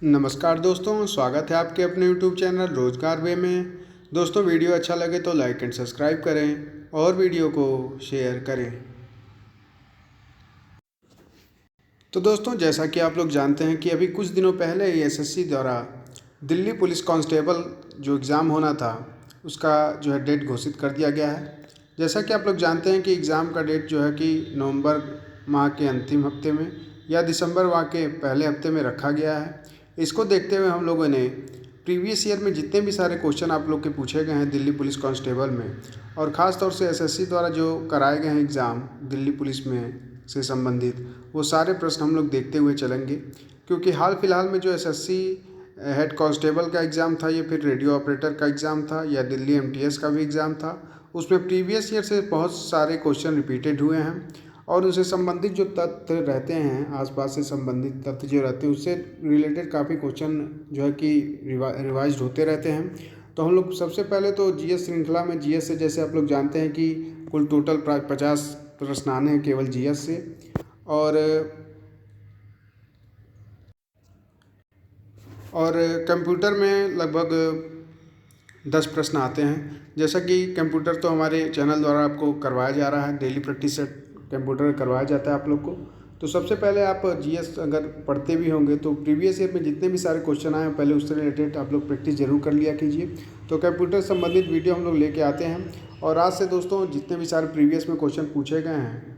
नमस्कार दोस्तों, स्वागत है आपके अपने YouTube चैनल रोजगार वे में। दोस्तों, वीडियो अच्छा लगे तो लाइक एंड सब्सक्राइब करें और वीडियो को शेयर करें। तो दोस्तों, जैसा कि आप लोग जानते हैं कि अभी कुछ दिनों पहले एसएससी द्वारा दिल्ली पुलिस कांस्टेबल जो एग्ज़ाम होना था उसका जो है डेट घोषित कर दिया गया है। जैसा कि आप लोग जानते हैं कि एग्ज़ाम का डेट जो है कि नवंबर माह के अंतिम हफ्ते में या दिसंबर माह के पहले हफ्ते में रखा गया है। इसको देखते हुए हम लोगों ने प्रीवियस ईयर में जितने भी सारे क्वेश्चन आप लोग के पूछे गए हैं दिल्ली पुलिस कांस्टेबल में, और ख़ास तौर से एसएससी द्वारा जो कराए गए हैं एग्ज़ाम दिल्ली पुलिस में से संबंधित, वो सारे प्रश्न हम लोग देखते हुए चलेंगे। क्योंकि हाल फिलहाल में जो एसएससी हेड कांस्टेबल का एग्ज़ाम था, या फिर रेडियो ऑपरेटर का एग्ज़ाम था, या दिल्ली एमटीएस का भी एग्ज़ाम था, उसमें प्रीवियस ईयर से बहुत सारे क्वेश्चन रिपीटेड हुए हैं और उससे संबंधित जो तथ्य रहते हैं, आसपास से संबंधित तथ्य जो रहते हैं, उससे रिलेटेड काफ़ी क्वेश्चन जो है कि रिवाइज होते रहते हैं। तो हम लोग सबसे पहले तो जीएस श्रृंखला में जीएस से, जैसे आप लोग जानते हैं कि कुल टोटल 50 प्रश्न आने हैं केवल जीएस से, और कंप्यूटर में लगभग 10 प्रश्न आते हैं। जैसा कि कंप्यूटर तो हमारे चैनल द्वारा आपको करवाया जा रहा है, डेली प्रैक्टिस सेट कंप्यूटर करवाया जाता है आप लोग को। तो सबसे पहले आप जीएस अगर पढ़ते भी होंगे तो प्रीवियस ईयर में जितने भी सारे क्वेश्चन आए हैं पहले उससे रिलेटेड आप लोग प्रैक्टिस जरूर कर लिया कीजिए। तो कंप्यूटर संबंधित वीडियो हम लोग लेके आते हैं, और आज से दोस्तों जितने भी सारे प्रीवियस में क्वेश्चन पूछे गए हैं,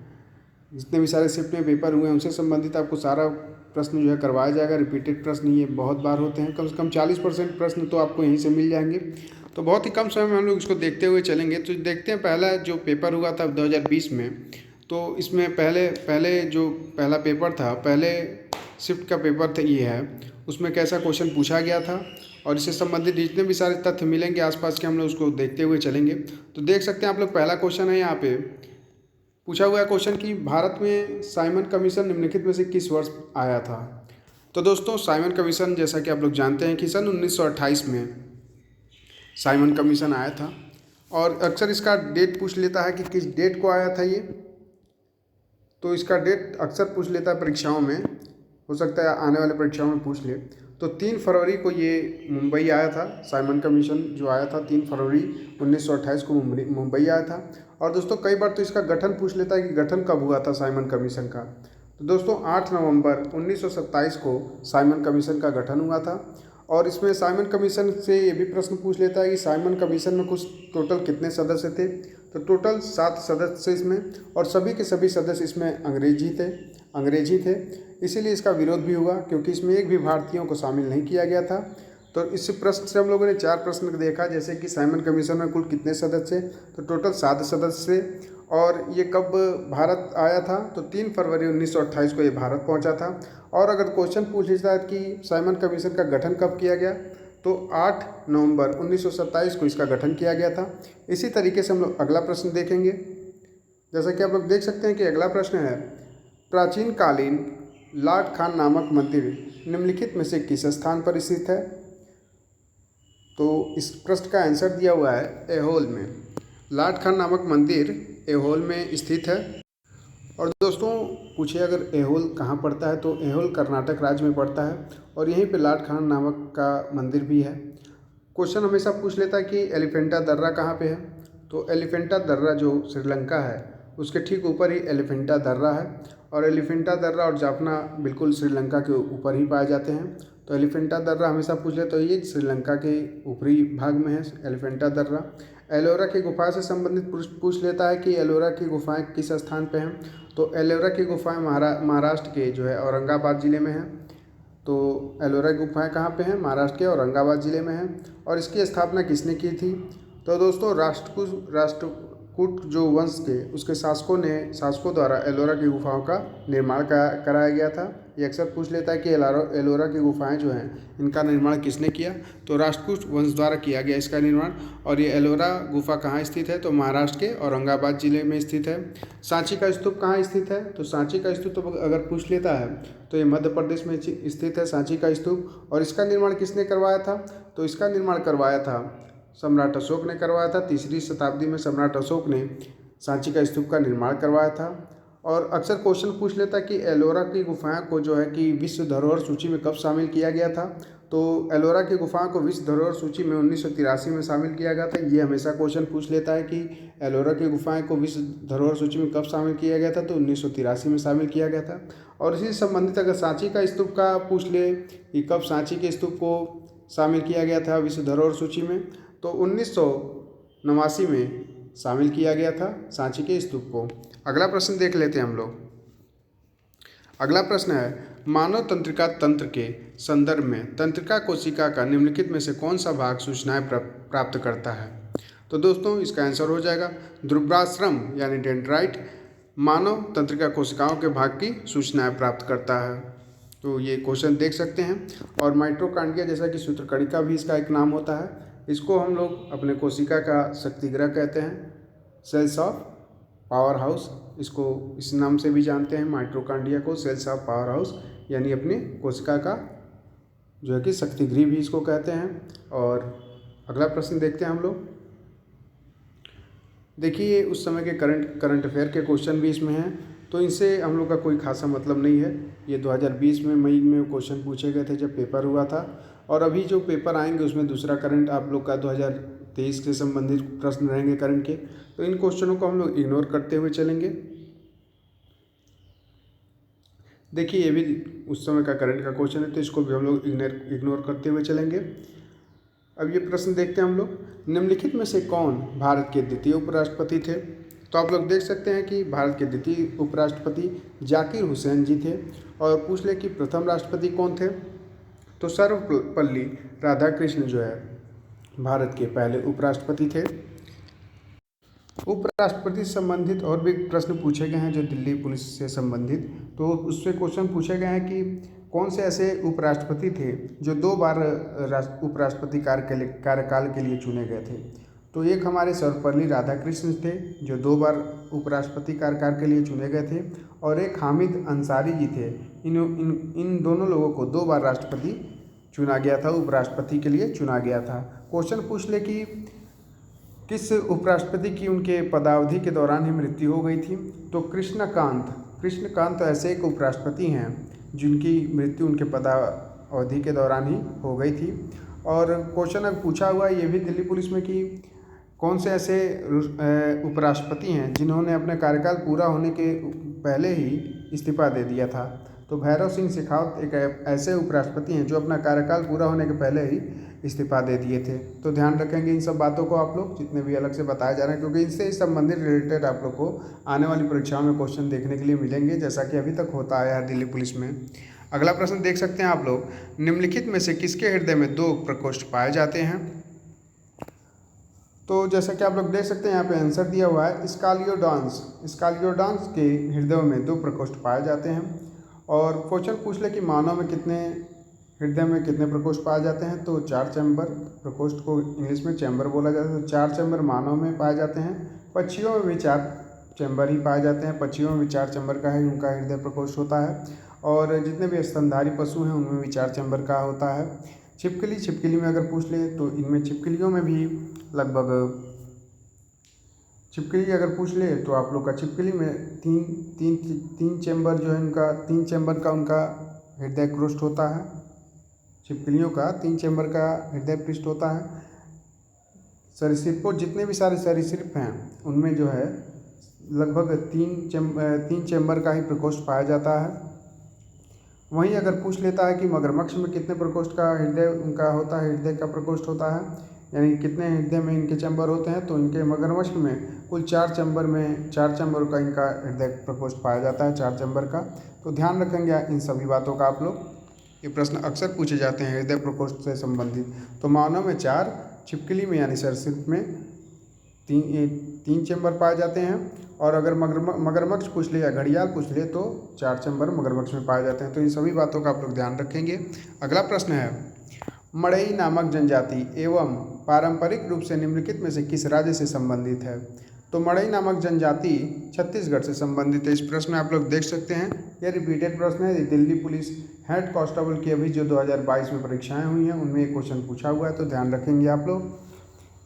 जितने भी सारे शिफ्ट में पेपर हुए हैं, उनसे संबंधित आपको सारा प्रश्न जो है करवाया जाएगा। रिपीटेड प्रश्न ये बहुत बार होते हैं, कम से कम 40% प्रश्न तो आपको यहीं से मिल जाएंगे। तो बहुत ही कम समय में हम लोग इसको देखते हुए चलेंगे। तो देखते हैं, पहला जो पेपर हुआ था 2020 में, तो इसमें पहले जो पहला पेपर था, पहले शिफ्ट का पेपर था ये है, उसमें कैसा क्वेश्चन पूछा गया था और इससे संबंधित जितने भी सारे तथ्य मिलेंगे आसपास के, हम लोग उसको देखते हुए चलेंगे। तो देख सकते हैं आप लोग, पहला क्वेश्चन है यहाँ पे पूछा हुआ है क्वेश्चन कि भारत में साइमन कमीशन निम्नलिखित में से किस वर्ष आया था। तो दोस्तों, साइमन कमीशन जैसा कि आप लोग जानते हैं कि सन 1928 में साइमन कमीशन आया था, और अक्सर इसका डेट पूछ लेता है कि किस डेट को आया था ये। तो इसका डेट अक्सर पूछ लेता है परीक्षाओं में, हो सकता है आने वाले परीक्षाओं में पूछ ले। तो 3 फरवरी को ये मुंबई आया था, साइमन कमीशन जो आया था 3 फरवरी 1928 को मुंबई आया था। और दोस्तों, कई बार तो इसका गठन पूछ लेता है कि गठन कब हुआ था साइमन कमीशन का। तो दोस्तों, 8 नवंबर 1927 को साइमन कमीशन का गठन हुआ था। और इसमें साइमन कमीशन से ये भी प्रश्न पूछ लेता है कि साइमन कमीशन में कुछ टोटल कितने सदस्य थे। तो टोटल 7 सदस्य इसमें, और सभी के सभी सदस्य इसमें अंग्रेजी थे। इसीलिए इसका विरोध भी हुआ, क्योंकि इसमें एक भी भारतीयों को शामिल नहीं किया गया था। तो इस प्रश्न से हम लोगों ने 4 प्रश्न देखा, जैसे कि साइमन कमीशन में कुल कितने सदस्य थे। तो टोटल 7 सदस्य थे, और ये कब भारत आया था, तो 3 फरवरी 1928 को ये भारत पहुंचा था। और अगर क्वेश्चन पूछ लिया कि साइमन कमीशन का गठन कब किया गया, तो 8 नवंबर 1927 को इसका गठन किया गया था। इसी तरीके से हम लोग अगला प्रश्न देखेंगे। जैसा कि आप लोग देख सकते हैं कि अगला प्रश्न है, प्राचीन कालीन लाट खान नामक मंदिर निम्नलिखित में से किस स्थान पर स्थित है। तो इस प्रश्न का आंसर दिया हुआ है ऐहोल में। लाट खान नामक मंदिर ऐहोल में स्थित है। और दोस्तों, पूछे अगर ऐहोल कहाँ पड़ता है, तो ऐहोल कर्नाटक राज्य में पड़ता है, और यहीं पे लाट खान नामक का मंदिर भी है। क्वेश्चन हमेशा पूछ लेता है कि एलिफेंटा दर्रा कहाँ पे है। तो एलिफेंटा दर्रा जो श्रीलंका है उसके ठीक ऊपर ही एलिफेंटा दर्रा है, और एलिफेंटा दर्रा और जाफना बिल्कुल श्रीलंका के ऊपर ही पाए जाते हैं। तो एलिफेंटा दर्रा हमेशा पूछ ले तो ये श्रीलंका के ऊपरी भाग में है एलिफेंटा दर्रा। एलोरा की गुफाएं से संबंधित पूछ लेता है कि एलोरा की गुफाएं किस स्थान पे हैं। तो एलोरा की गुफाएं महाराष्ट्र के जो है औरंगाबाद ज़िले में है। तो एलोरा की गुफाएं कहाँ पे हैं, महाराष्ट्र के औरंगाबाद ज़िले में हैं। और इसकी स्थापना किसने की थी। तो दोस्तों, राष्ट्रकूट जो वंश के उसके शासकों द्वारा एलोरा की गुफाओं का निर्माण कराया गया था। ये अक्सर पूछ लेता है कि एलोरा की गुफाएं जो हैं इनका निर्माण किसने किया। तो राष्ट्रकूट वंश द्वारा किया गया इसका निर्माण। और ये एलोरा गुफा कहाँ स्थित है, तो महाराष्ट्र के औरंगाबाद जिले में स्थित है। सांची का स्तूप कहाँ स्थित है, तो सांची का स्तूप अगर पूछ लेता है तो ये मध्य प्रदेश में स्थित है सांची का स्तूप। और इसका निर्माण किसने करवाया था, तो इसका निर्माण करवाया था सम्राट अशोक ने करवाया था। 3री शताब्दी में सम्राट अशोक ने सांची का स्तूप का निर्माण करवाया था। और अक्सर क्वेश्चन पूछ लेता है कि एलोरा की गुफाएं को जो है कि विश्व धरोहर सूची में कब शामिल किया गया था। तो एलोरा की गुफाओं को विश्व धरोहर सूची में 1983 में शामिल किया गया था। ये हमेशा क्वेश्चन पूछ लेता है कि एलोरा की गुफाएं को विश्व धरोहर सूची में कब शामिल किया गया था, तो 1983 में शामिल किया गया था। और इसी से संबंधित अगर सांची का स्तूप का पूछ ले कि कब सांची के स्तूप को शामिल किया गया था विश्व धरोहर सूची में, तो 1989 में शामिल किया गया था सांची के स्तूप को। अगला प्रश्न देख लेते हैं हम लोग। अगला प्रश्न है, मानव तंत्रिका तंत्र के संदर्भ में तंत्रिका कोशिका का निम्नलिखित में से कौन सा भाग सूचनाएं प्राप्त करता है। तो दोस्तों इसका आंसर हो जाएगा ध्रुवाश्रम यानी डेंड्राइट मानव तंत्रिका कोशिकाओं के भाग की सूचनाएं प्राप्त करता है। तो ये क्वेश्चन देख सकते हैं। और माइटोकॉन्ड्रिया जैसा कि सूत्रकणिका भी इसका एक नाम होता है। इसको हम लोग अपने कोशिका का शक्तिगृह कहते हैं, सेल्स ऑफ पावर हाउस, इसको इस नाम से भी जानते हैं। माइटोकॉन्ड्रिया को सेल्स ऑफ पावर हाउस यानी अपनी कोशिका का जो है कि शक्तिगृह भी इसको कहते हैं। और अगला प्रश्न देखते हैं हम लोग। देखिए उस समय के करंट अफेयर के क्वेश्चन भी इसमें हैं, तो इनसे हम लोग का कोई खासा मतलब नहीं है। ये 2020 में मई में क्वेश्चन पूछे गए थे जब पेपर हुआ था, और अभी जो पेपर आएंगे उसमें दूसरा करंट आप लोग का 2023 से संबंधित प्रश्न रहेंगे करंट के। तो इन क्वेश्चनों को हम लोग इग्नोर करते हुए चलेंगे। देखिए ये भी उस समय का करंट का क्वेश्चन है, तो इसको भी हम लोग इग्नोर करते हुए चलेंगे। अब ये प्रश्न देखते हैं हम लोग, निम्नलिखित में से कौन भारत के द्वितीय उपराष्ट्रपति थे। तो आप लोग देख सकते हैं कि भारत के द्वितीय उपराष्ट्रपति जाकिर हुसैन जी थे। और पूछ ले कि प्रथम राष्ट्रपति कौन थे, तो सर्वपल्ली राधाकृष्ण जो है भारत के पहले उपराष्ट्रपति थे। उपराष्ट्रपति से संबंधित और भी प्रश्न पूछे गए हैं जो दिल्ली पुलिस से संबंधित, तो उससे क्वेश्चन पूछे गए हैं कि कौन से ऐसे उपराष्ट्रपति थे जो 2 बार उपराष्ट्रपति कार्यकाल के लिए चुने गए थे। तो एक हमारे सर्वपल्ली राधाकृष्ण थे जो 2 बार उपराष्ट्रपति कार्यकाल के लिए चुने गए थे, और एक हामिद अंसारी जी थे। इन दोनों लोगों को 2 बार राष्ट्रपति चुना गया था, उपराष्ट्रपति के लिए चुना गया था। क्वेश्चन पूछ ले कि किस उपराष्ट्रपति की उनके पदावधि के दौरान ही मृत्यु हो गई थी, तो कृष्णकांत ऐसे एक उपराष्ट्रपति हैं जिनकी मृत्यु उनके पदावधि के दौरान ही हो गई थी। और क्वेश्चन अगर पूछा हुआ है ये भी दिल्ली पुलिस में कि कौन से ऐसे उपराष्ट्रपति हैं जिन्होंने अपने कार्यकाल पूरा होने के पहले ही इस्तीफा दे दिया था। तो भैरव सिंह शेखावत एक ऐसे उपराष्ट्रपति हैं जो अपना कार्यकाल पूरा होने के पहले ही इस्तीफा दे दिए थे। तो ध्यान रखेंगे इन सब बातों को आप लोग, जितने भी अलग से बताए जा रहे हैं, क्योंकि इससे संबंधित रिलेटेड आप लोग को आने वाली परीक्षाओं में क्वेश्चन देखने के लिए मिलेंगे, जैसा कि अभी तक होता आया है दिल्ली पुलिस में। अगला प्रश्न देख सकते हैं आप लोग, निम्नलिखित में से किसके हृदय में 2 प्रकोष्ठ पाए जाते हैं। तो जैसा कि आप लोग देख सकते हैं यहाँ पे आंसर दिया हुआ है स्कालियोडांस के हृदयों में 2 प्रकोष्ठ पाए जाते हैं। और क्वेश्चन पूछ ले कि मानव में हृदय में कितने प्रकोष्ठ पाए जाते हैं, तो 4 चैम्बर, प्रकोष्ठ को इंग्लिश में चैम्बर बोला जाता है। तो 4 चैम्बर मानव में पाए जाते हैं। पक्षियों में भी 4 चैम्बर ही पाए जाते हैं, पक्षियों में भी 4 चैम्बर का ही उनका हृदय प्रकोष्ठ होता है। और जितने भी स्तनधारी पशु हैं उनमें भी 4 चैम्बर का होता है। छिपकली में अगर पूछ ले तो इनमें छिपकलियों में भी लगभग छिपकली अगर पूछ ले तो आप लोग का छिपकली में तीन चैम्बर जो है उनका 3 चैम्बर का उनका हृदय पृष्ठ होता है। छिपकलियों का 3 चैम्बर का हृदय पृष्ठ होता है। सरीसृपों जितने भी सारे सरीसृप हैं उनमें जो है लगभग 3 चैम्बर का ही प्रकोष्ठ पाया जाता है। वहीं अगर पूछ लेता है कि मगरमच्छ में कितने प्रकोष्ठ का हृदय उनका होता है, हृदय का प्रकोष्ठ होता है, यानी कितने हृदय में इनके चैम्बर होते हैं, तो इनके मगरमच्छ में कुल 4 चैम्बर का इनका हृदय प्रकोष्ठ पाया जाता है, 4 चैम्बर का। तो ध्यान रखेंगे इन सभी बातों का आप लोग, ये प्रश्न अक्सर पूछे जाते हैं हृदय प्रकोष्ठ से संबंधित। तो मानव में 4, छिपकली में यानी सरीसृप में 3 चैम्बर पाए जाते हैं। और अगर मगरमच्छ पूछ ले या घड़ियाल पूछ ले तो 4 चैम्बर मगरमच्छ में पाए जाते हैं। तो इन सभी बातों का आप लोग ध्यान रखेंगे। अगला प्रश्न है, मड़ई नामक जनजाति एवं पारंपरिक रूप से निम्नलिखित में से किस राज्य से संबंधित है। तो मड़ई नामक जनजाति छत्तीसगढ़ से संबंधित है। इस प्रश्न में आप लोग देख सकते हैं, यह रिपीटेड प्रश्न है। दिल्ली पुलिस हेड कांस्टेबल की अभी जो 2022 में परीक्षाएं हुई हैं उनमें एक क्वेश्चन पूछा हुआ है, तो ध्यान रखेंगे आप लोग।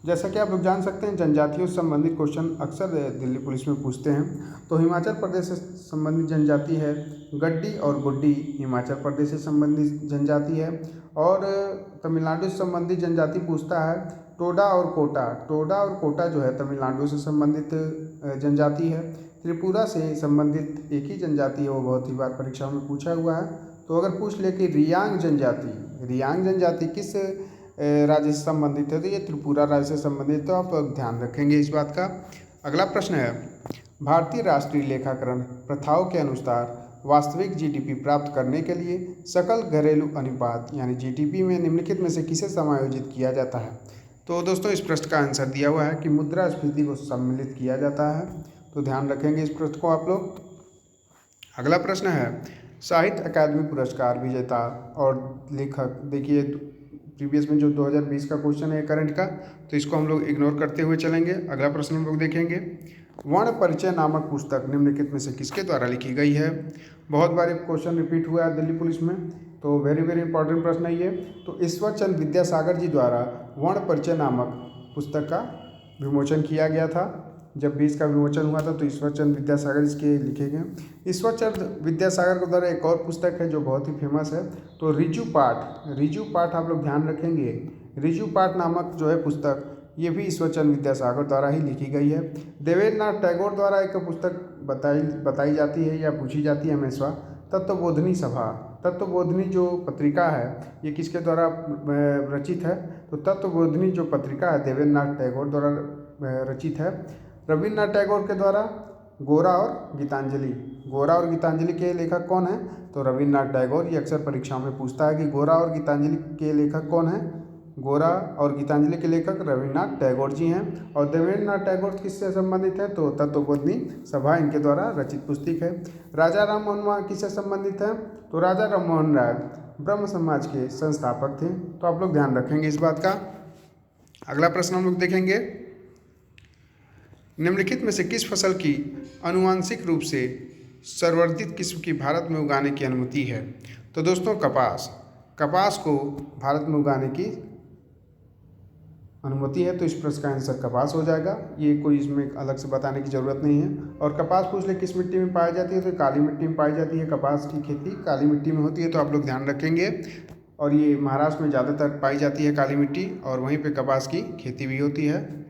जैसा कि आप लोग जान सकते हैं, जनजातियों से संबंधित क्वेश्चन अक्सर दिल्ली पुलिस में पूछते हैं। तो हिमाचल प्रदेश से संबंधित जनजाति है गड्डी और गुड्डी, हिमाचल प्रदेश से संबंधित जनजाति है। और तमिलनाडु से संबंधित जनजाति पूछता है टोडा और कोटा। टोडा और कोटा जो है तमिलनाडु से संबंधित जनजाति है। त्रिपुरा से संबंधित एक ही जनजाति है, वो बहुत ही बार परीक्षा में पूछा हुआ है। तो अगर पूछ ले कि रियांग जनजाति किस राज्य से संबंधित है, तो ये त्रिपुरा राज्य से संबंधित है। तो आप ध्यान रखेंगे इस बात का। अगला प्रश्न है, भारतीय राष्ट्रीय लेखाकरण प्रथाओं के अनुसार वास्तविक जीडीपी प्राप्त करने के लिए सकल घरेलू अनुपात यानी जीडीपी में निम्नलिखित में से किसे समायोजित किया जाता है। तो दोस्तों इस प्रश्न का आंसर दिया हुआ है कि मुद्रास्फीति को सम्मिलित किया जाता है। तो ध्यान रखेंगे इस प्रश्न को आप लोग। अगला प्रश्न है, साहित्य अकादमी पुरस्कार विजेता और लेखक, देखिए प्रीवियस में जो 2020 का क्वेश्चन है करंट का, तो इसको हम लोग इग्नोर करते हुए चलेंगे। अगला प्रश्न हम लोग देखेंगे, वर्ण परिचय नामक पुस्तक निम्नलिखित में से किसके द्वारा लिखी गई है। बहुत बार क्वेश्चन रिपीट हुआ है दिल्ली पुलिस में, तो वेरी इंपॉर्टेंट प्रश्न है ये। तो ईश्वर चंद्र विद्यासागर जी द्वारा वर्ण परिचय नामक पुस्तक का विमोचन किया गया था। जब 20 का विमोचन हुआ था तो ईश्वर चंद्र विद्यासागर इसके लिखे गए। ईश्वर चंद्र विद्यासागर के द्वारा एक और पुस्तक है जो बहुत ही फेमस है, तो रिजु पाठ आप लोग ध्यान रखेंगे। रिजु पाठ नामक जो है पुस्तक, ये भी ईश्वर चंद्र विद्यासागर द्वारा ही लिखी गई है। देवेंद्रनाथ टैगोर द्वारा एक पुस्तक बताई जाती है या पूछी जाती है हमेशा, तत्वबोधिनी सभा। तत्वबोधिनी जो पत्रिका है ये किसके द्वारा रचित है, तो तत्वबोधिनी जो पत्रिका है देवेंद्रनाथ टैगोर द्वारा रचित है। रविन्द्रनाथ टैगोर के द्वारा गोरा और गीतांजलि के लेखक कौन है, तो रविन्द्रनाथ टैगोर। ये अक्सर परीक्षाओं में पूछता है कि गोरा और गीतांजलि के लेखक कौन है। गोरा और गीतांजलि के लेखक रविन्द्रनाथ टैगोर जी हैं। और देवेंद्रनाथ टैगोर किससे संबंधित है, तो तत्वबोधिनी सभा इनके द्वारा रचित पुस्तक है। राजा राम मोहन राय किससे संबंधित है, तो राजा राम मोहन राय ब्रह्म समाज के संस्थापक थे। तो आप लोग ध्यान रखेंगे इस बात का। अगला प्रश्न हम लोग देखेंगे, निम्नलिखित में से किस फसल की आनुवांशिक रूप से संवर्धित किस्म की भारत में उगाने की अनुमति है। तो दोस्तों कपास को भारत में उगाने की अनुमति है, तो इस प्रश्न का आंसर कपास हो जाएगा। ये कोई इसमें अलग से बताने की ज़रूरत नहीं है। और कपास पूछ ले किस मिट्टी में पाई जाती है, तो काली मिट्टी में पाई जाती है। कपास की खेती काली मिट्टी में होती है, तो आप लोग ध्यान रखेंगे। और ये महाराष्ट्र में ज़्यादातर पाई जाती है काली मिट्टी, और वहीं पे कपास की खेती भी होती है।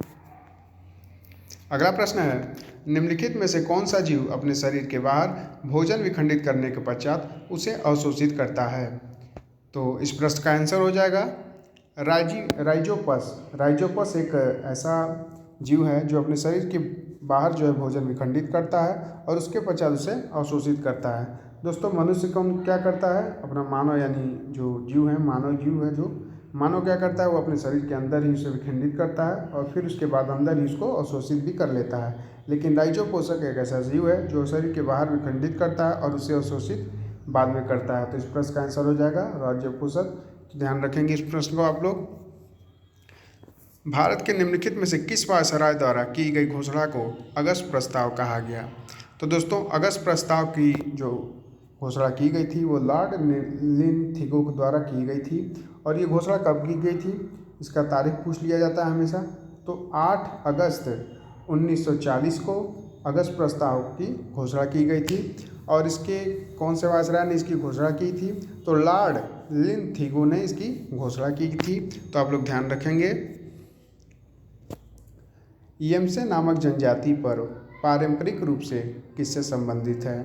अगला प्रश्न है, निम्नलिखित में से कौन सा जीव अपने शरीर के बाहर भोजन विखंडित करने के पश्चात उसे अवशोषित करता है। तो इस प्रश्न का आंसर हो जाएगा राइजोपस एक ऐसा जीव है जो अपने शरीर के बाहर जो है भोजन विखंडित करता है और उसके पश्चात उसे अवशोषित करता है। दोस्तों मनुष्य कौन क्या करता है, अपना मानव यानी जो जीव है, मानव जीव है, जो मानव क्या करता है, वो अपने शरीर के अंदर ही उसे विखंडित करता है और फिर उसके बाद अंदर ही उसको अवशोषित भी कर लेता है। लेकिन राइजोपोषक एक ऐसा जीव है जो शरीर के बाहर विखंडित करता है और उसे अवशोषित बाद में करता है। तो इस प्रश्न का आंसर हो जाएगा राइजोपोषक। ध्यान रखेंगे इस प्रश्न को आप लोग। भारत के निम्नलिखित में से किस वायसराय द्वारा की गई घोषणा को अगस्त प्रस्ताव कहा गया। तो दोस्तों अगस्त प्रस्ताव की जो घोषणा की गई थी वो लॉर्ड लिनथिगो द्वारा की गई थी। और ये घोषणा कब की गई थी, इसका तारीख पूछ लिया जाता है हमेशा। तो 8 अगस्त 1940 को अगस्त प्रस्ताव की घोषणा की गई थी। और इसके कौन से वायसराय ने इसकी घोषणा की थी, तो लॉर्ड लिनथिगो ने इसकी घोषणा की थी। तो आप लोग ध्यान रखेंगे। येमसे नामक जनजाति पर पारंपरिक रूप से किससे संबंधित है,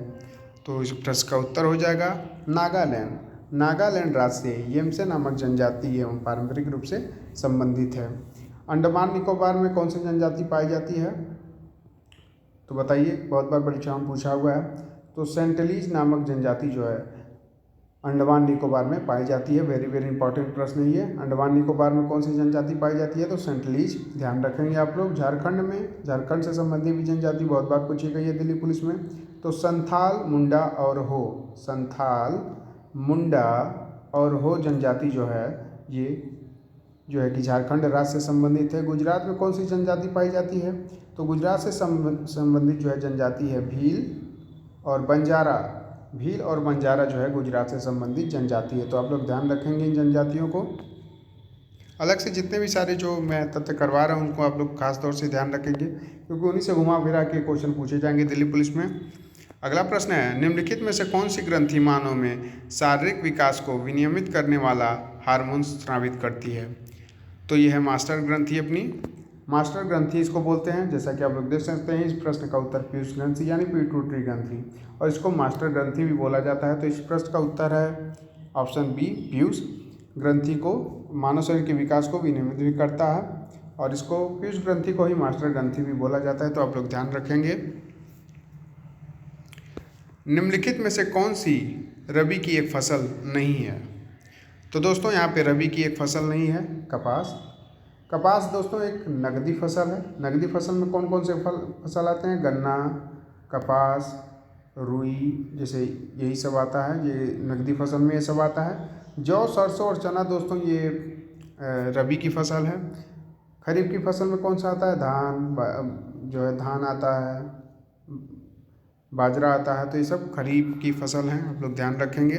तो इस प्रश्न का उत्तर हो जाएगा नागालैंड राज्य से येमसे नामक जनजाति एवं पारंपरिक रूप से संबंधित है। अंडमान निकोबार में कौन सी जनजाति पाई जाती है, तो बताइए, बहुत बार परीक्षाओं में पूछा हुआ है। तो सेंटलीज नामक जनजाति जो है अंडमान निकोबार में पाई जाती है। वेरी इंपॉर्टेंट प्रश्न है ये। अंडमान निकोबार में कौन सी जनजाति पाई जाती है, तो सेंटलीज। ध्यान रखेंगे आप लोग। झारखंड से संबंधित भी जनजाति बहुत बार पूछी गई है दिल्ली पुलिस में। तो संथाल, मुंडा और हो जनजाति जो है ये जो है कि झारखंड राज्य से संबंधित है। गुजरात में कौन सी जनजाति पाई जाती है, तो गुजरात से संबंधित जो है जनजाति है भील और बंजारा जो है गुजरात से संबंधित जनजाति है। तो आप लोग ध्यान रखेंगे इन जनजातियों को। अलग से जितने भी सारे जो मैं तथ्य करवा रहा हूँ उनको आप लोग खास तौर से ध्यान रखेंगे, क्योंकि उन्हीं से घुमा फिरा के क्वेश्चन पूछे जाएंगे दिल्ली पुलिस में। अगला प्रश्न है, निम्नलिखित में से कौन सी ग्रंथि मानव में शारीरिक विकास को विनियमित करने वाला हार्मोन स्रावित करती है? तो ये है मास्टर ग्रंथि अपनी। मास्टर ग्रंथि इसको बोलते हैं, जैसा कि आप लोग देख सकते हैं। इस प्रश्न का उत्तर पीयूष ग्रंथि यानी पिट्यूटरी ग्रंथि, और इसको मास्टर ग्रंथि भी बोला जाता है। तो इस प्रश्न का उत्तर है ऑप्शन बी, पीयूष ग्रंथि को मानव शरीर के विकास को विनियमित भी करता है, और इसको पीयूष ग्रंथि को ही मास्टर ग्रंथि भी बोला जाता है। तो आप लोग ध्यान रखेंगे। निम्नलिखित में से कौन सी रबी की एक फसल नहीं है? तो दोस्तों यहाँ पे रबी की एक फसल नहीं है, कपास। कपास दोस्तों एक नगदी फसल है। नगदी फसल में कौन कौन से फसल आते हैं? गन्ना, कपास, रुई, जैसे यही सब आता है। ये नगदी फसल में ये सब आता है। जौ, सरसों और चना दोस्तों ये रबी की फसल है। खरीफ की फसल में कौन सा आता है? धान, जो है धान आता है, बाजरा आता है। तो ये सब खरीफ की फसल हैं, आप लोग ध्यान रखेंगे।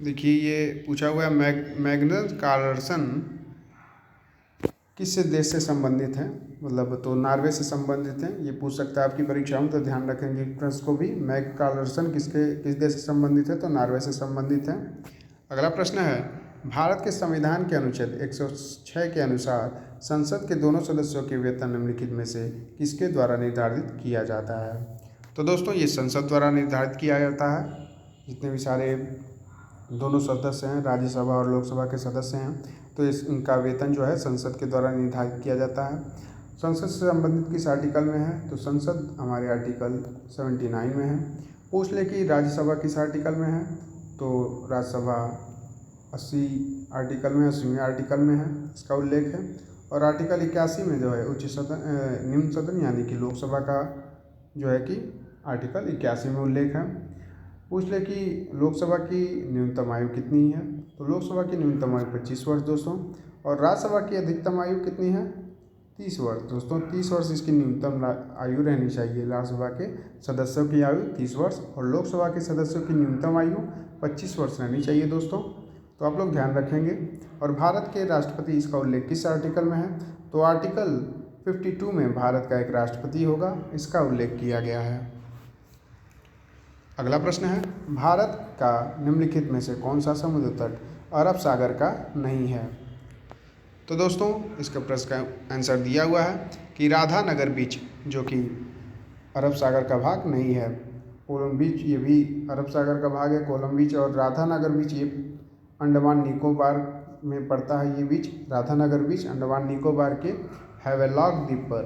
देखिए ये पूछा हुआ है, मैग्नस कार्लसन किस देश से संबंधित है? मतलब तो नॉर्वे से संबंधित हैं। ये पूछ सकता है आपकी परीक्षा में, तो ध्यान रखेंगे प्रश्न को भी। मैग कार्लसन किस देश से संबंधित है? तो नॉर्वे से संबंधित है। अगला प्रश्न है, भारत के संविधान के अनुच्छेद 106 के अनुसार संसद के दोनों सदस्यों के वेतन निम्नलिखित में से किसके द्वारा निर्धारित किया जाता है? तो दोस्तों ये संसद द्वारा निर्धारित किया जाता है। जितने भी सारे दोनों सदस्य हैं, राज्यसभा और लोकसभा के सदस्य हैं, तो इनका वेतन जो है संसद के द्वारा निर्धारित किया जाता है। संसद से संबंधित किस आर्टिकल में है? तो संसद हमारे आर्टिकल 79 में है। पूछ ले कि राज्यसभा किस आर्टिकल में है? तो राज्यसभा 80 आर्टिकल में, 80वें आर्टिकल में है इसका उल्लेख है। और आर्टिकल 81 में जो है उच्च सदन, निम्न सदन यानी कि लोकसभा का जो है कि आर्टिकल 81 में उल्लेख है। पूछ ले कि लोकसभा की न्यूनतम आयु कितनी है? तो लोकसभा की न्यूनतम आयु 25 वर्ष दोस्तों, और राज्यसभा की अधिकतम आयु कितनी है? 30 वर्ष दोस्तों। 30 वर्ष इसकी न्यूनतम आयु रहनी चाहिए। राज्यसभा के सदस्यों की आयु 30 वर्ष और लोकसभा के सदस्यों की न्यूनतम आयु 25 वर्ष रहनी चाहिए दोस्तों। तो आप लोग ध्यान रखेंगे। और भारत के राष्ट्रपति, इसका उल्लेख किस आर्टिकल में है? तो आर्टिकल 52 में भारत का एक राष्ट्रपति होगा, इसका उल्लेख किया गया है। अगला प्रश्न है, भारत का निम्नलिखित में से कौन सा समुद्र तट अरब सागर का नहीं है? तो दोस्तों इसका प्रश्न का आंसर दिया हुआ है कि राधानगर बीच, जो कि अरब सागर का भाग नहीं है। कोलम बीच ये भी अरब सागर का भाग है, कोलम बीच। और राधानगर बीच ये अंडमान निकोबार में पड़ता है। ये बीच, राधानगर बीच, अंडमान निकोबार के हैवेलॉक द्वीप पर,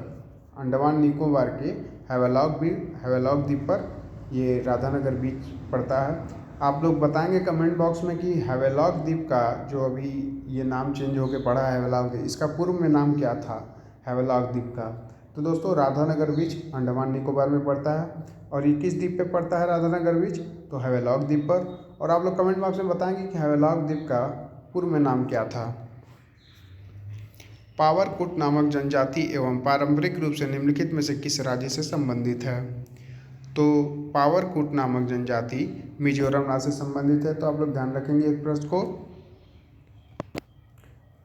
अंडमान निकोबार के हैवेलॉक द्वीप पर ये राधानगर बीच पड़ता है। आप लोग बताएंगे कमेंट बॉक्स में कि हैवेलॉक द्वीप का जो अभी ये नाम चेंज होकर पड़ा है हैवेलॉक द्वीप, इसका पूर्व में नाम क्या था हैवेलॉक द्वीप का? तो दोस्तों राधानगर बीच अंडमान निकोबार में पड़ता है। और ये किस द्वीप पे पड़ता है राधानगर बीच? तो हैवेलॉक द्वीप पर। और आप लोग कमेंट बॉक्स में बताएंगे कि हैवेलॉक द्वीप का पूर्व में नाम क्या था? पावरकुट नामक जनजाति एवं पारंपरिक रूप से निम्नलिखित में से किस राज्य से संबंधित है? तो पावरकुट नामक जनजाति मिजोरम राज्य से संबंधित है। तो आप लोग ध्यान रखेंगे इस प्रश्न को,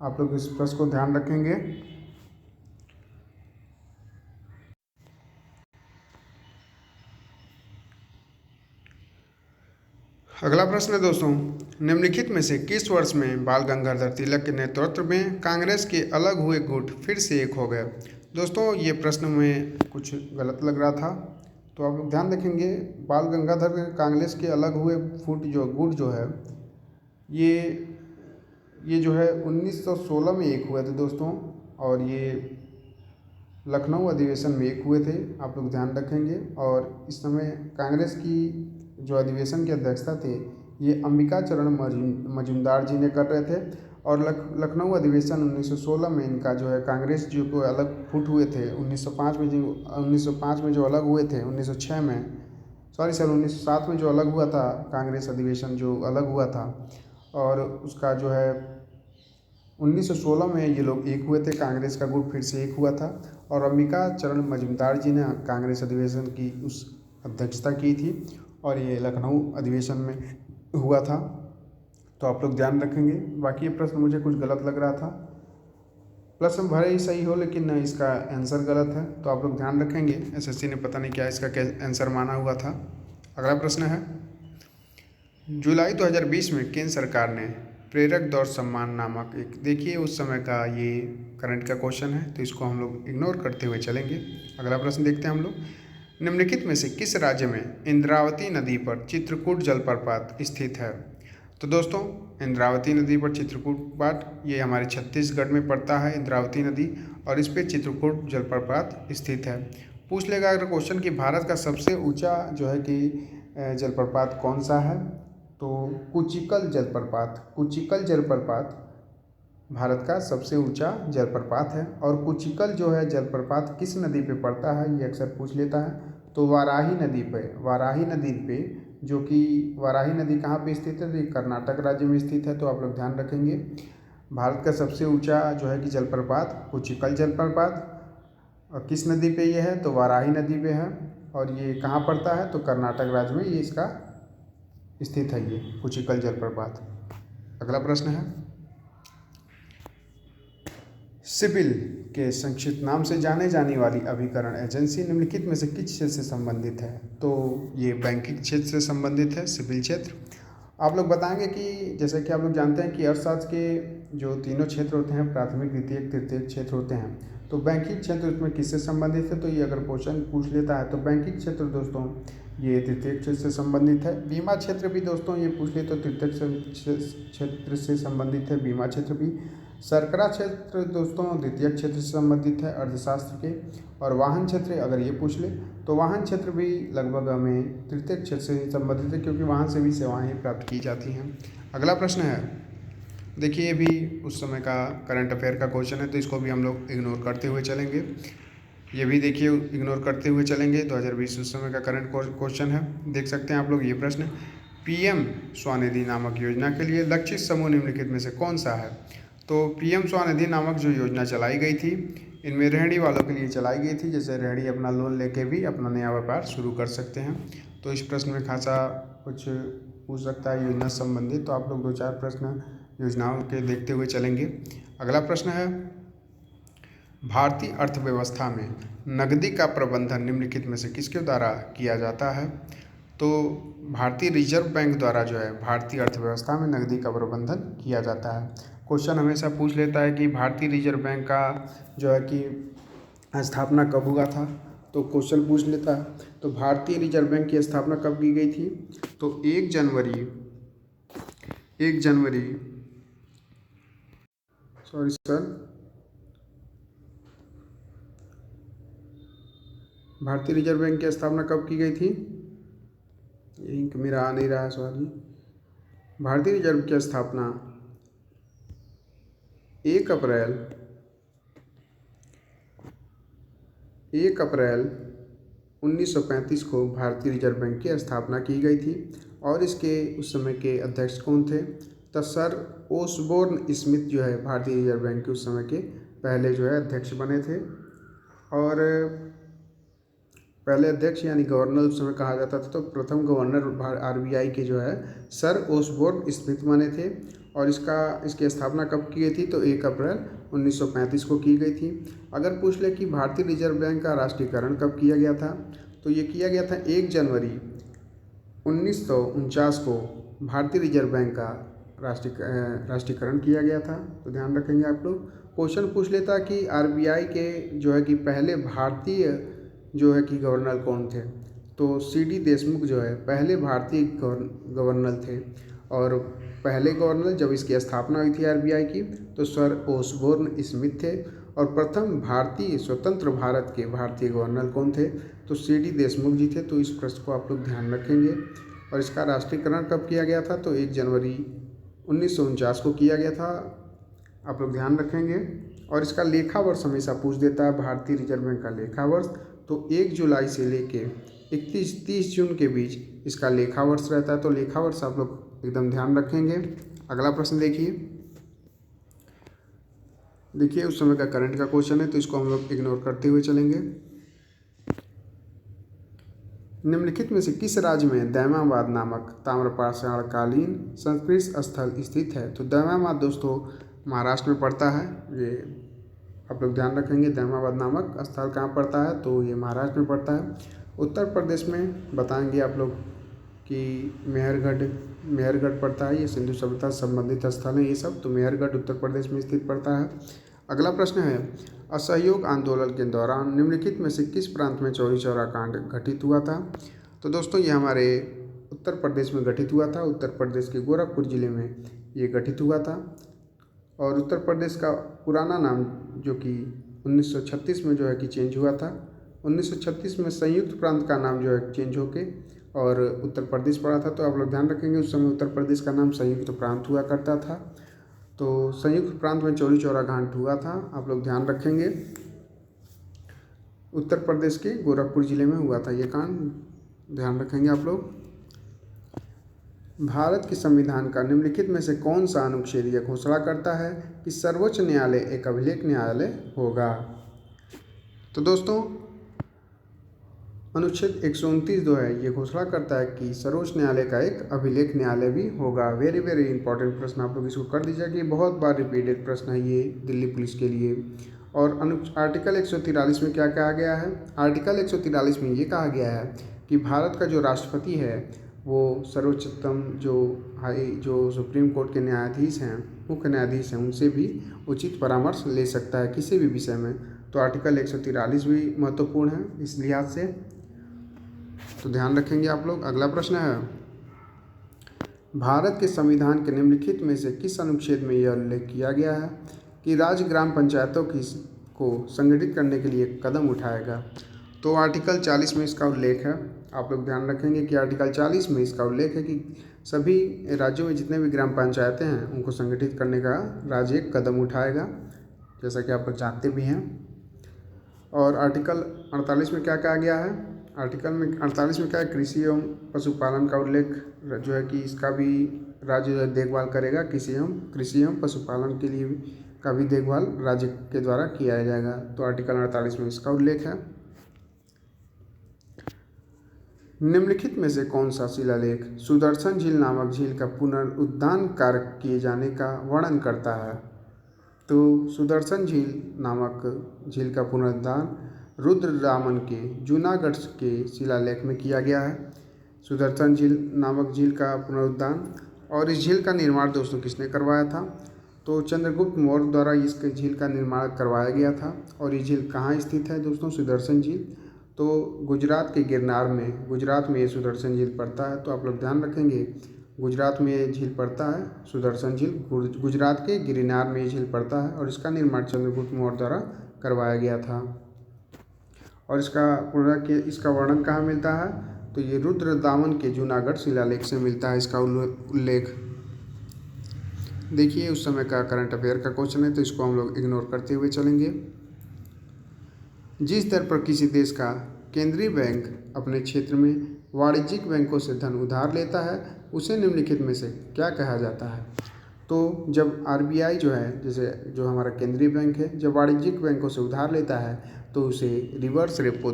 आप लोग इस प्रश्न को ध्यान रखेंगे। अगला प्रश्न है दोस्तों, निम्नलिखित में से किस वर्ष में बाल गंगाधर तिलक के नेतृत्व में कांग्रेस के अलग हुए गुट फिर से एक हो गए? दोस्तों ये प्रश्न में कुछ गलत लग रहा था, तो आप लोग ध्यान रखेंगे। बाल गंगाधर कांग्रेस के अलग हुए गुट जो है ये जो है 1916 में एक हुए थे दोस्तों, और ये लखनऊ अधिवेशन में एक हुए थे। आप लोग ध्यान रखेंगे। और इस समय कांग्रेस की जो अधिवेशन की अध्यक्षता थे ये अंबिका चरण मजूमदार जी ने कर रहे थे। और लखनऊ अधिवेशन 1916 में इनका जो है कांग्रेस जो को अलग फुट हुए थे 1905 में जो अलग हुए थे, 1906 में, 1907 में जो अलग हुआ था कांग्रेस अधिवेशन जो अलग हुआ था, और उसका जो है 1916 में ये लोग एक हुए थे, कांग्रेस का गुट फिर से एक हुआ था। और अंबिका चरण मजूमदार जी ने कांग्रेस अधिवेशन की उस अध्यक्षता की थी, और ये लखनऊ अधिवेशन में हुआ था। तो आप लोग ध्यान रखेंगे। बाकी ये प्रश्न मुझे कुछ गलत लग रहा था, प्रश्न भले ही सही हो लेकिन इसका आंसर गलत है, तो आप लोग ध्यान रखेंगे। एसएससी ने पता नहीं क्या इसका आंसर माना हुआ था। अगला प्रश्न है, जुलाई 2020 में केंद्र सरकार ने प्रेरक दौड़ सम्मान नामक एक, देखिए उस समय का ये करंट का क्वेश्चन है, तो इसको हम लोग इग्नोर करते हुए चलेंगे। अगला प्रश्न देखते हैं हम लोग, निम्नलिखित में से किस राज्य में इंद्रावती नदी पर चित्रकूट जलप्रपात स्थित है? तो दोस्तों, इंद्रावती नदी पर चित्रकूट ये हमारे छत्तीसगढ़ में पड़ता है इंद्रावती नदी, और इस पर चित्रकूट जलप्रपात स्थित है। पूछ लेगा अगर क्वेश्चन कि भारत का सबसे ऊंचा जो है कि जलप्रपात कौन सा है, तो कुचिकल जलप्रपात भारत का सबसे ऊंचा जलप्रपात है। और कुचिकल जो है जलप्रपात किस नदी पे पड़ता है, ये अक्सर पूछ लेता है, तो वाराही नदी पे, जो कि वाराही नदी कहाँ पे स्थित है, तो ये कर्नाटक राज्य में स्थित है। तो आप लोग ध्यान रखेंगे, भारत का सबसे ऊंचा जो है कि जलप्रपात कुचिकल जलप्रपात, और किस नदी पे ये है, तो वाराही नदी पे है, और ये कहाँ पड़ता है, तो कर्नाटक राज्य में ये इसका स्थित है, ये कुचिकल जलप्रपात। अगला प्रश्न है, सिबिल के संक्षिप्त नाम से जाने जाने वाली अभिकरण एजेंसी निम्नलिखित में से किस क्षेत्र से संबंधित है? तो ये बैंकिंग क्षेत्र से संबंधित है, सिबिल क्षेत्र। आप लोग बताएंगे कि जैसे कि आप लोग जानते हैं कि अर्थशास्त्र के जो तीनों क्षेत्र होते हैं, प्राथमिक, द्वितीयक, तृतीयक क्षेत्र होते हैं, तो बैंकिंग क्षेत्र उसमें किससे संबंधित है? तो ये अगर क्वेश्चन पूछ लेता है तो बैंकिंग क्षेत्र दोस्तों ये तृतीयक क्षेत्र से संबंधित है। बीमा क्षेत्र भी दोस्तों ये पूछ ले तो तृतीयक क्षेत्र से संबंधित है, बीमा क्षेत्र भी। सरकरा क्षेत्र दोस्तों द्वितीयक क्षेत्र से संबंधित है अर्थशास्त्र के। और वाहन क्षेत्र अगर ये पूछ ले तो वाहन क्षेत्र भी लगभग हमें तृतीयक क्षेत्र से ही संबंधित है, क्योंकि वाहन से भी सेवाएं प्राप्त की जाती हैं। अगला प्रश्न है, देखिए ये भी उस समय का करंट अफेयर का क्वेश्चन है, तो इसको भी हम लोग इग्नोर करते हुए चलेंगे। ये भी देखिए इग्नोर करते हुए चलेंगे, 2020 उस समय का करंट क्वेश्चन है। देख सकते हैं आप लोग ये प्रश्न, पीएम स्वनिधि नामक योजना के लिए लक्षित समूह निम्नलिखित में से कौन सा है? तो पीएम स्वनिधि नामक जो योजना चलाई गई थी, इनमें रेहड़ी वालों के लिए चलाई गई थी, जैसे रेहड़ी अपना लोन लेके भी अपना नया व्यापार शुरू कर सकते हैं। तो इस प्रश्न में खासा कुछ पूछ सकता है योजना संबंधित, तो आप लोग 2-4 प्रश्न योजनाओं के देखते हुए चलेंगे। अगला प्रश्न है, भारतीय अर्थव्यवस्था में नकदी का प्रबंधन निम्नलिखित में से किसके द्वारा किया जाता है? तो भारतीय रिजर्व बैंक द्वारा जो है भारतीय अर्थव्यवस्था में नकदी का प्रबंधन किया जाता है। क्वेश्चन हमेशा पूछ लेता है कि भारतीय रिजर्व बैंक का जो है कि स्थापना कब हुआ था, तो क्वेश्चन पूछ लेता है। तो भारतीय रिजर्व बैंक की स्थापना कब की गई थी? तो 1 जनवरी सॉरी सर, भारतीय रिजर्व बैंक की स्थापना कब की गई थी? इंक मेरा आ नहीं रहा है सॉरी। भारतीय रिजर्व की स्थापना 1 अप्रैल 1935 को भारतीय रिजर्व बैंक की स्थापना की गई थी। और इसके उस समय के अध्यक्ष कौन थे? तो सर ओसबोर्न स्मिथ जो है भारतीय रिजर्व बैंक के उस समय के पहले जो है अध्यक्ष बने थे। और पहले अध्यक्ष यानी गवर्नर उस समय कहा जाता था, तो प्रथम गवर्नर आरबीआई के जो है सर ओसबोर्न स्मिथ बने थे। और इसकी स्थापना कब की गई थी? तो 1 अप्रैल 1935 को की गई थी। अगर पूछ ले कि भारतीय रिजर्व बैंक का राष्ट्रीयकरण कब किया गया था, तो ये किया गया था 1 जनवरी 1949 को भारतीय रिजर्व बैंक का राष्ट्रीयकरण किया गया था। तो ध्यान रखेंगे आप लोग। क्वेश्चन पूछ लेता कि आरबीआई के जो है कि पहले भारतीय जो है कि गवर्नर कौन थे, तो सीडी देशमुख जो है पहले भारतीय गवर्नर थे। और पहले गवर्नर जब इसकी स्थापना हुई थी आरबीआई की, तो सर ओसबोर्न स्मिथ थे। और प्रथम भारतीय स्वतंत्र भारत के भारतीय गवर्नर कौन थे? तो सीडी देशमुख जी थे। तो इस प्रश्न को आप लोग ध्यान रखेंगे। और इसका राष्ट्रीयकरण कब किया गया था? तो 1 जनवरी 1949 को किया गया था, आप लोग ध्यान रखेंगे। और इसका लेखा वर्ष हमेशा पूछ देता है भारतीय रिजर्व बैंक का लेखा वर्ष, तो 1 जुलाई से लेके 30 जून के बीच इसका लेखा वर्ष रहता है। तो लेखा वर्ष आप लोग एकदम ध्यान रखेंगे। अगला प्रश्न देखिए उस समय का करंट का क्वेश्चन है, तो इसको हम लोग इग्नोर करते हुए चलेंगे। निम्नलिखित में से किस राज्य में दैमाबाद नामक ताम्रपाषाण कालीन संस्कृत स्थल स्थित है? तो दैमाबाद दोस्तों महाराष्ट्र में पड़ता है। ये आप लोग ध्यान रखेंगे, दैमाबाद नामक स्थल कहाँ पड़ता है? तो ये महाराष्ट्र में पड़ता है। उत्तर प्रदेश में बताएंगे आप लोग कि मेहरगढ़ पड़ता है। ये सिंधु सभ्यता से संबंधित स्थल है ये सब, तो मेहरगढ़ उत्तर प्रदेश में स्थित पड़ता है। अगला प्रश्न है, असहयोग आंदोलन के दौरान निम्नलिखित में से किस प्रांत में चौरी चौरा कांड घटित हुआ था? तो दोस्तों ये हमारे उत्तर प्रदेश में घटित हुआ था। उत्तर प्रदेश के गोरखपुर जिले में ये घटित हुआ था। और उत्तर प्रदेश का पुराना नाम जो कि 1936 में जो है कि चेंज हुआ था। 1936 में संयुक्त प्रांत का नाम जो है चेंज होके और उत्तर प्रदेश पड़ा था। तो आप लोग ध्यान रखेंगे उस समय उत्तर प्रदेश का नाम संयुक्त प्रांत हुआ करता था। तो संयुक्त प्रांत में चौरी चौरा कांड हुआ था, आप लोग ध्यान रखेंगे। उत्तर प्रदेश के गोरखपुर जिले में हुआ था ये कांड, ध्यान रखेंगे आप लोग। भारत के संविधान का निम्नलिखित में से कौन सा अनुच्छेद यह घोषणा करता है कि सर्वोच्च न्यायालय एक अभिलेख न्यायालय होगा? तो दोस्तों अनुच्छेद 129 जो है ये घोषणा करता है कि सर्वोच्च न्यायालय का एक अभिलेख न्यायालय भी होगा। वेरी वेरी इंपॉर्टेंट प्रश्न, आप लोग इसको कर दीजिए कि बहुत बार रिपीटेड प्रश्न है ये दिल्ली पुलिस के लिए। और आर्टिकल 143 में क्या कहा गया है? आर्टिकल 143 में ये कहा गया है कि भारत का जो राष्ट्रपति है वो सर्वोच्चतम जो सुप्रीम कोर्ट के न्यायाधीश हैं, मुख्य न्यायाधीश हैं, उनसे भी उचित परामर्श ले सकता है किसी भी विषय में। तो आर्टिकल 143 भी महत्वपूर्ण है इस लिहाज से, तो ध्यान रखेंगे आप लोग। अगला प्रश्न है, भारत के संविधान के निम्नलिखित में से किस अनुच्छेद में यह उल्लेख किया गया है कि राज्य ग्राम पंचायतों को संगठित करने के लिए कदम उठाएगा? तो आर्टिकल 40 में इसका उल्लेख है। आप लोग ध्यान रखेंगे कि आर्टिकल 40 में इसका उल्लेख है कि सभी राज्यों में जितने भी ग्राम पंचायतें हैं उनको संगठित करने का राज्य एक कदम उठाएगा, जैसा कि आप लोग जानते भी हैं। और आर्टिकल 48 में क्या कहा गया है? आर्टिकल 48 में क्या है? कृषि एवं पशुपालन का उल्लेख जो है कि इसका भी राज्य देखभाल करेगा। कृषि एवं पशुपालन के लिए का भी देखभाल राज्य के द्वारा किया जाएगा। तो आर्टिकल 48 में इसका उल्लेख है। निम्नलिखित में से कौन सा शिलालेख सुदर्शन झील नामक झील का पुनरुद्धार कार्य किए जाने का वर्णन करता है? तो सुदर्शन झील नामक झील का पुनरुद्धार रुद्रदामन के जूनागढ़ के शिलालेख में किया गया है। सुदर्शन झील नामक झील का पुनरुद्धार। और इस झील का निर्माण दोस्तों किसने करवाया था? तो चंद्रगुप्त मौर्य द्वारा इस झील का निर्माण करवाया गया था। और ये झील कहाँ स्थित है दोस्तों? सुदर्शन झील तो गुजरात के गिरनार में, गुजरात में ये सुदर्शन झील पड़ता है। तो आप लोग ध्यान रखेंगे गुजरात में ये झील पड़ता है, सुदर्शन झील गुजरात के गिरनार में ये झील पड़ता है। और इसका निर्माण चंद्रगुप्त मौर्य द्वारा करवाया गया था। और इसका वर्णन कहाँ मिलता है? तो ये रुद्रदामन के जूनागढ़ शिलालेख से मिलता है इसका उल्लेख। देखिए उस समय का करंट अफेयर का क्वेश्चन है, तो इसको हम लोग इग्नोर करते हुए चलेंगे। जिस दर पर किसी देश का केंद्रीय बैंक अपने क्षेत्र में वाणिज्यिक बैंकों से धन उधार लेता है उसे निम्नलिखित में से क्या कहा जाता है? तो जब आरबीआई जो है, जैसे जो हमारा केंद्रीय बैंक है, जब वाणिज्यिक बैंकों से उधार लेता है तो उसे रिवर्स रेपो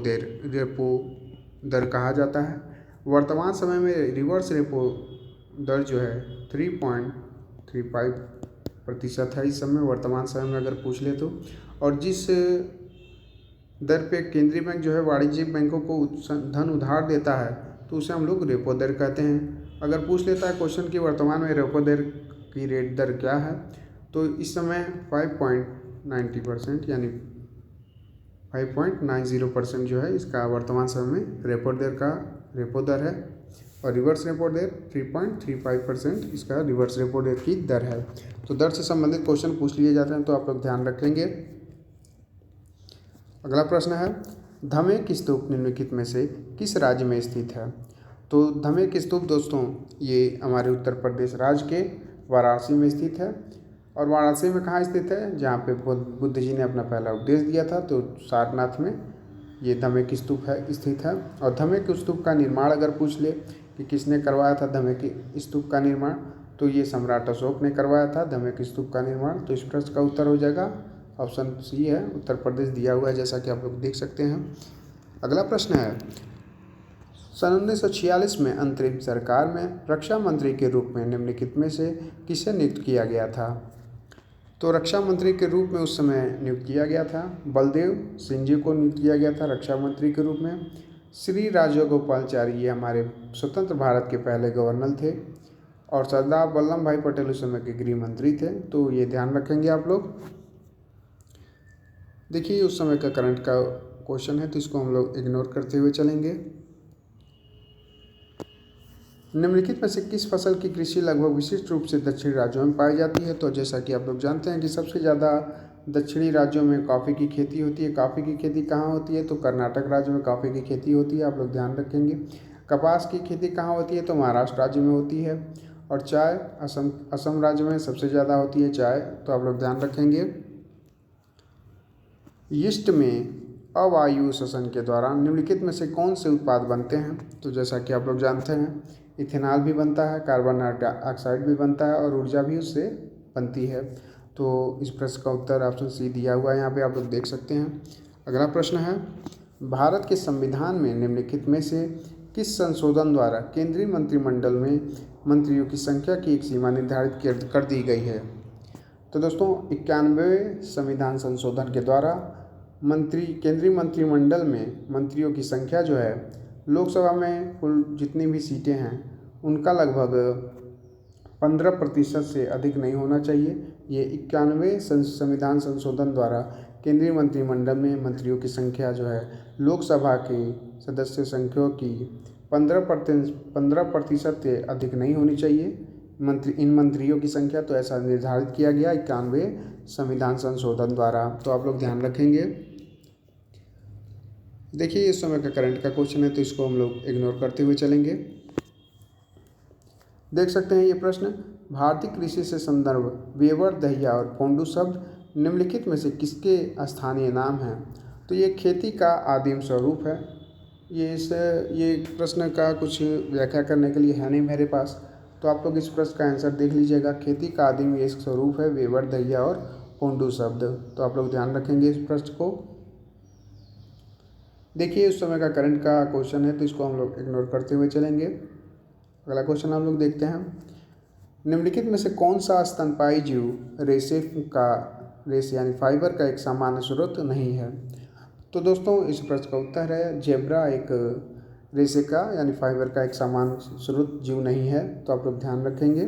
दर कहा जाता है। वर्तमान समय में रिवर्स रेपो दर जो है 3.35% है इस समय, वर्तमान समय में अगर पूछ ले तो। और जिस दर पे केंद्रीय बैंक जो है वाणिज्यिक बैंकों को धन उधार देता है तो उसे हम लोग रेपो दर कहते हैं। अगर पूछ लेता है क्वेश्चन कि वर्तमान में रेपो दर की रेट दर क्या है, तो इस समय 5.90% यानी 5.90% जो है इसका वर्तमान समय में रेपो दर है। और रिवर्स रेपो दर 3.35% इसका रिवर्स रेपो दर की दर है। तो दर से संबंधित क्वेश्चन पूछ लिए जाते हैं, तो आप लोग ध्यान रखेंगे। अगला प्रश्न है, धमेक स्तूप निम्नलिखित में से किस राज्य में स्थित है? तो धमेक स्तूप दोस्तों ये हमारे उत्तर प्रदेश राज्य के वाराणसी में स्थित है। और वाराणसी में कहाँ स्थित है? जहाँ पे बुद्ध जी ने अपना पहला उपदेश दिया था, तो सारनाथ में ये धमेक स्तूप है स्थित है। और धमेक स्तूप का निर्माण अगर पूछ ले कि किसने करवाया था धमेक स्तूप का निर्माण, तो ये सम्राट अशोक ने करवाया था धमेक स्तूप का निर्माण। तो इस प्रश्न का उत्तर हो जाएगा ऑप्शन सी है, उत्तर प्रदेश दिया हुआ है जैसा कि आप लोग देख सकते हैं। अगला प्रश्न है, सन 1946 में अंतरिम सरकार में रक्षा मंत्री के रूप में निम्नलिखित में से किसे नियुक्त किया गया था? तो रक्षा मंत्री के रूप में उस समय नियुक्त किया गया था बलदेव सिंह जी को नियुक्त किया गया था रक्षा मंत्री के रूप में। श्री राजगोपालाचारी ये हमारे स्वतंत्र भारत के पहले गवर्नर थे और सरदार वल्लभ भाई पटेल उस समय के गृह मंत्री थे, तो ये ध्यान रखेंगे आप लोग। देखिए उस समय का करंट का क्वेश्चन है तो इसको हम लोग इग्नोर करते हुए चलेंगे। निम्नलिखित में से किस फसल की कृषि लगभग विशिष्ट रूप से दक्षिणी राज्यों में पाई जाती है? तो जैसा कि आप लोग जानते हैं कि सबसे ज़्यादा दक्षिणी राज्यों में कॉफ़ी की खेती होती है। कॉफ़ी की खेती कहाँ होती है? तो कर्नाटक राज्य में कॉफ़ी की खेती होती है, आप लोग ध्यान रखेंगे। कपास की खेती कहाँ होती है? तो महाराष्ट्र राज्य में होती है। और चाय असम राज्य में सबसे ज़्यादा होती है चाय, तो आप लोग ध्यान रखेंगे। यीस्ट में अवायु श्वसन के दौरान निम्नलिखित में से कौन से उत्पाद बनते हैं? तो जैसा कि आप लोग जानते हैं इथेनॉल भी बनता है, कार्बन डाइऑक्साइड भी बनता है और ऊर्जा भी उससे बनती है। तो इस प्रश्न का उत्तर ऑप्शन सी दिया हुआ है यहाँ पे, आप लोग देख सकते हैं। अगला प्रश्न है, भारत के संविधान में निम्नलिखित में से किस संशोधन द्वारा केंद्रीय मंत्रिमंडल में मंत्रियों की संख्या की एक सीमा निर्धारित कर दी गई है? तो दोस्तों 91वें संविधान संशोधन के द्वारा केंद्रीय मंत्रिमंडल में मंत्रियों की संख्या जो है लोकसभा में कुल जितनी भी सीटें हैं उनका लगभग 15% से अधिक नहीं होना चाहिए। ये 91वें संविधान संशोधन द्वारा केंद्रीय मंत्रिमंडल में मंत्रियों की संख्या जो है लोकसभा के सदस्य संख्या की 15% से अधिक नहीं होनी चाहिए इन मंत्रियों की संख्या। तो ऐसा निर्धारित किया गया 91वें संविधान संशोधन द्वारा, तो आप लोग ध्यान रखेंगे। देखिए इस समय का करंट का क्वेश्चन है तो इसको हम लोग इग्नोर करते हुए चलेंगे। देख सकते हैं ये प्रश्न, भारतीय कृषि से संदर्भ वेवर, दहिया और पोंडू शब्द निम्नलिखित में से किसके स्थानीय नाम हैं? तो ये खेती का आदिम स्वरूप है। ये प्रश्न का कुछ व्याख्या करने के लिए है नहीं मेरे पास, तो आप लोग इस प्रश्न का आंसर देख लीजिएगा। खेती का आदिम ये स्वरूप है वेवर, दहिया और पोंडू शब्द, तो आप लोग ध्यान रखेंगे इस प्रश्न को। देखिए उस समय का करंट का क्वेश्चन है तो इसको हम लोग इग्नोर करते हुए चलेंगे। अगला क्वेश्चन हम लोग देखते हैं, निम्नलिखित में से कौन सा स्तनपायी जीव रेशे यानी फाइबर का एक सामान्य स्रोत नहीं है? तो दोस्तों इस प्रश्न का उत्तर है जेब्रा एक रेशे का यानी फाइबर का एक सामान्य स्रोत जीव नहीं है, तो आप लोग ध्यान रखेंगे।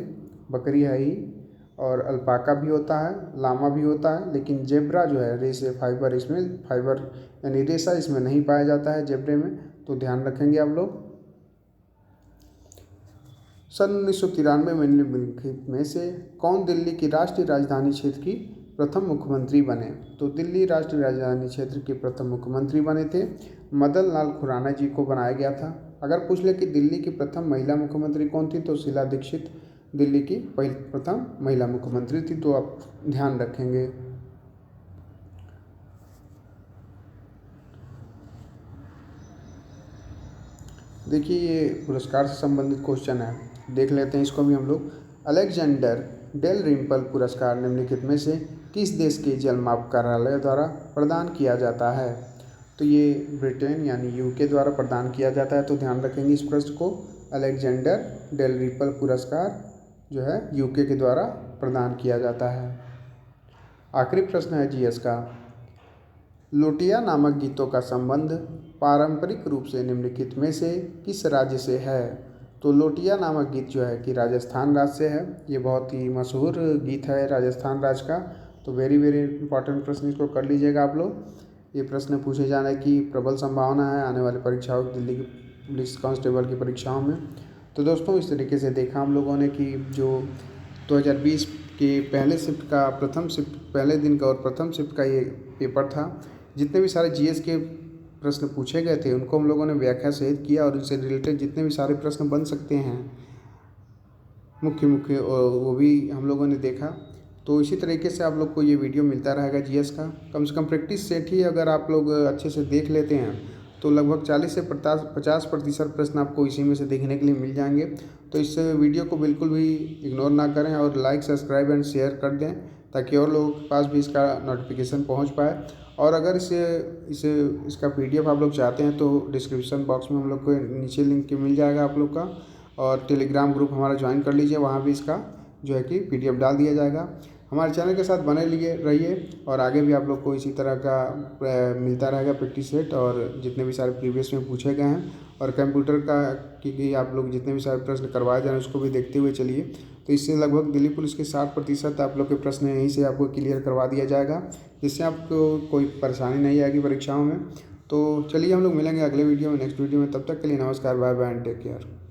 बकरी है ही और अल्पाका भी होता है, लामा भी होता है, लेकिन जेब्रा जो है रेशे फाइबर यानी रेशा इसमें नहीं पाया जाता है जेब्रे में, तो ध्यान रखेंगे आप लोग। सन 1993 में निम्नलिखित में से कौन दिल्ली की राष्ट्रीय राजधानी क्षेत्र की प्रथम मुख्यमंत्री बने? तो दिल्ली राष्ट्रीय राजधानी क्षेत्र के प्रथम मुख्यमंत्री बने थे मदन लाल खुराना जी को बनाया गया था। अगर पूछ ले कि दिल्ली की प्रथम महिला मुख्यमंत्री कौन थी, तो शीला दीक्षित दिल्ली की प्रथम महिला मुख्यमंत्री थी, तो आप ध्यान रखेंगे। देखिए ये पुरस्कार से संबंधित क्वेश्चन है, देख लेते हैं इसको भी हम लोग। अलेक्जेंडर डेल रिम्पल पुरस्कार निम्नलिखित में से किस देश के जल माप कार्यालय द्वारा प्रदान किया जाता है? तो ये ब्रिटेन यानी यूके द्वारा प्रदान किया जाता है, तो ध्यान रखेंगे इस प्रश्न को। अलेक्जेंडर डेल रिम्पल पुरस्कार जो है यूके के द्वारा प्रदान किया जाता है। आखिरी प्रश्न है जीएस का, लोटिया नामक गीतों का संबंध पारंपरिक रूप से निम्नलिखित में से किस राज्य से है? तो लोटिया नामक गीत जो है कि राजस्थान राज्य से है। ये बहुत ही मशहूर गीत है राजस्थान राज्य का, तो वेरी इंपॉर्टेंट प्रश्न इसको कर लीजिएगा आप लोग। ये प्रश्न पूछे जाने की प्रबल संभावना है आने वाली परीक्षाओं, दिल्ली की पुलिस कांस्टेबल की परीक्षाओं में। तो दोस्तों इस तरीके से देखा हम लोगों ने कि जो 2020 के पहले दिन का और प्रथम शिफ्ट का ये पेपर था, जितने भी सारे जीएस के प्रश्न पूछे गए थे उनको हम लोगों ने व्याख्या सहित किया और उनसे रिलेटेड जितने भी सारे प्रश्न बन सकते हैं मुख्य वो भी हम लोगों ने देखा। तो इसी तरीके से आप लोग को ये वीडियो मिलता रहेगा जीएस का। कम से कम प्रैक्टिस सेट ही अगर आप लोग अच्छे से देख लेते हैं तो लगभग 40 से 50% प्रश्न आपको इसी में से देखने के लिए मिल जाएंगे। तो इस वीडियो को बिल्कुल भी इग्नोर ना करें और लाइक, सब्सक्राइब एंड शेयर कर दें, ताकि और लोगों के पास भी इसका नोटिफिकेशन पहुंच पाए। और अगर इसका PDF आप लोग चाहते हैं तो डिस्क्रिप्शन बॉक्स में हम लोग को नीचे लिंक मिल जाएगा आप लोग का, और टेलीग्राम ग्रुप हमारा ज्वाइन कर लीजिए, वहाँ भी इसका जो है कि PDF डाल दिया जाएगा। हमारे चैनल के साथ बने रहिए और आगे भी आप लोग को इसी तरह का मिलता रहेगा प्रैक्टिस सेट, और जितने भी सारे प्रीवियस में पूछे गए हैं और कंप्यूटर का कि आप लोग जितने भी सारे प्रश्न करवाए जा रहे हैं उसको भी देखते हुए चलिए। तो इससे लगभग दिल्ली पुलिस के 60% आप लोग के प्रश्न यहीं से आपको क्लियर करवा दिया जाएगा, जिससे आपको कोई परेशानी नहीं आएगी परीक्षाओं में। तो चलिए हम लोग मिलेंगे अगले वीडियो में, नेक्स्ट वीडियो में। तब तक के लिए नमस्कार, bye bye and take care.